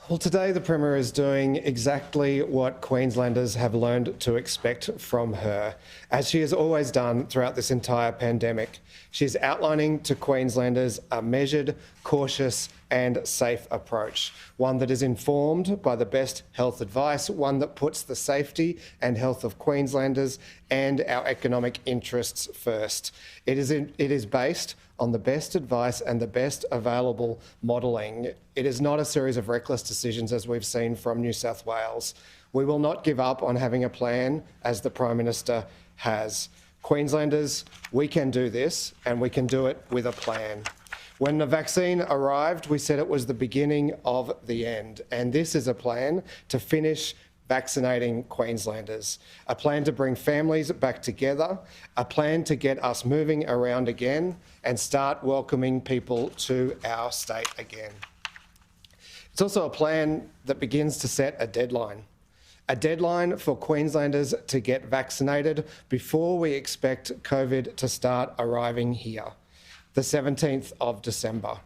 Well, today the Premier is doing exactly what Queenslanders have learned to expect from her, as she has always done throughout this entire pandemic. She's outlining to Queenslanders a measured, cautious and safe approach, one that is informed by the best health advice, one that puts the safety and health of Queenslanders and our economic interests first. It is based on the best advice and the best available modelling. It is not a series of reckless decisions as we've seen from New South Wales. We will not give up on having a plan as the Prime Minister has. Queenslanders, we can do this and we can do it with a plan. When the vaccine arrived, we said it was the beginning of the end, and this is a plan to finish vaccinating Queenslanders, a plan to bring families back together, a plan to get us moving around again and start welcoming people to our state again. It's also a plan that begins to set a deadline for Queenslanders to get vaccinated before we expect COVID to start arriving here, the 17th of December.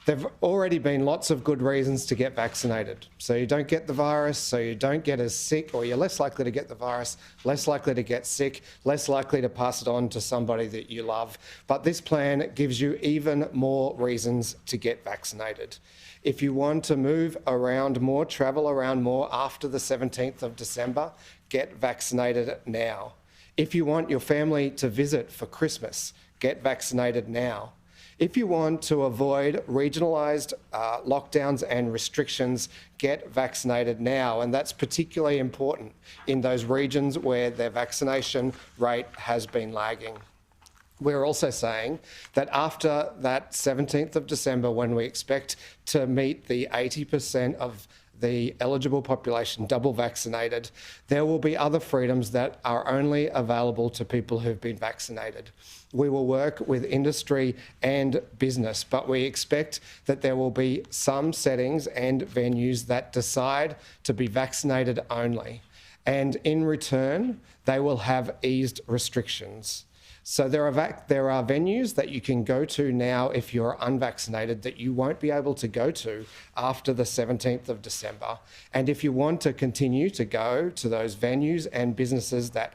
There have already been lots of good reasons to get vaccinated. So you don't get the virus, so you don't get as sick, or you're less likely to get the virus, less likely to get sick, less likely to pass it on to somebody that you love. But this plan gives you even more reasons to get vaccinated. If you want to move around more, travel around more after the 17th of December, get vaccinated now. If you want your family to visit for Christmas, get vaccinated now. If you want to avoid regionalised lockdowns and restrictions, get vaccinated now. And that's particularly important in those regions where their vaccination rate has been lagging. We're also saying that after that 17th of December, when we expect to meet the 80% of the eligible population double vaccinated, there will be other freedoms that are only available to people who've been vaccinated. We will work with industry and business, but we expect that there will be some settings and venues that decide to be vaccinated only. And in return, they will have eased restrictions. So there are venues that you can go to now if you're unvaccinated that you won't be able to go to after the 17th of December. And if you want to continue to go to those venues and businesses that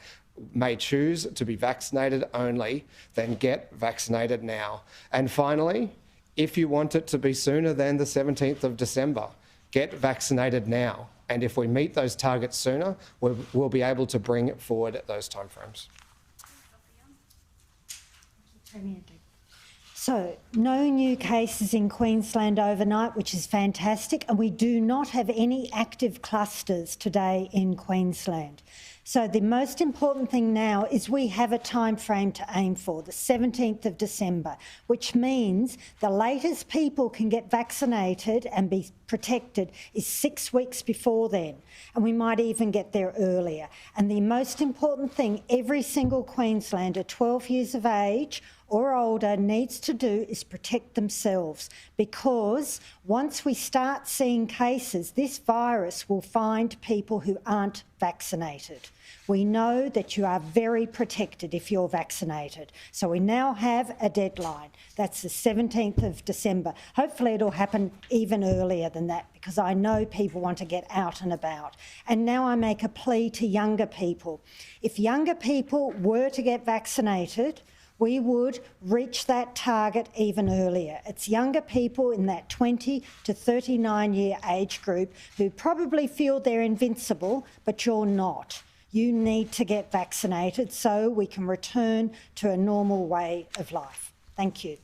may choose to be vaccinated only, then get vaccinated now. And finally, if you want it to be sooner than the 17th of December, get vaccinated now. And if we meet those targets sooner, we'll be able to bring forward those timeframes. So, no new cases in Queensland overnight, which is fantastic, and we do not have any active clusters today in Queensland. So the most important thing now is we have a time frame to aim for, the 17th of December, which means the latest people can get vaccinated and be protected is 6 weeks before then, and we might even get there earlier. And the most important thing every single Queenslander 12 years of age or older needs to do is protect themselves, because once we start seeing cases, this virus will find people who aren't vaccinated. We know that you are very protected if you're vaccinated. So we now have a deadline. That's the 17th of December. Hopefully it'll happen even earlier than that, because I know people want to get out and about. And now I make a plea to younger people. If younger people were to get vaccinated, we would reach that target even earlier. It's younger people in that 20 to 39 year age group who probably feel they're invincible, but you're not. You need to get vaccinated so we can return to a normal way of life. Thank you.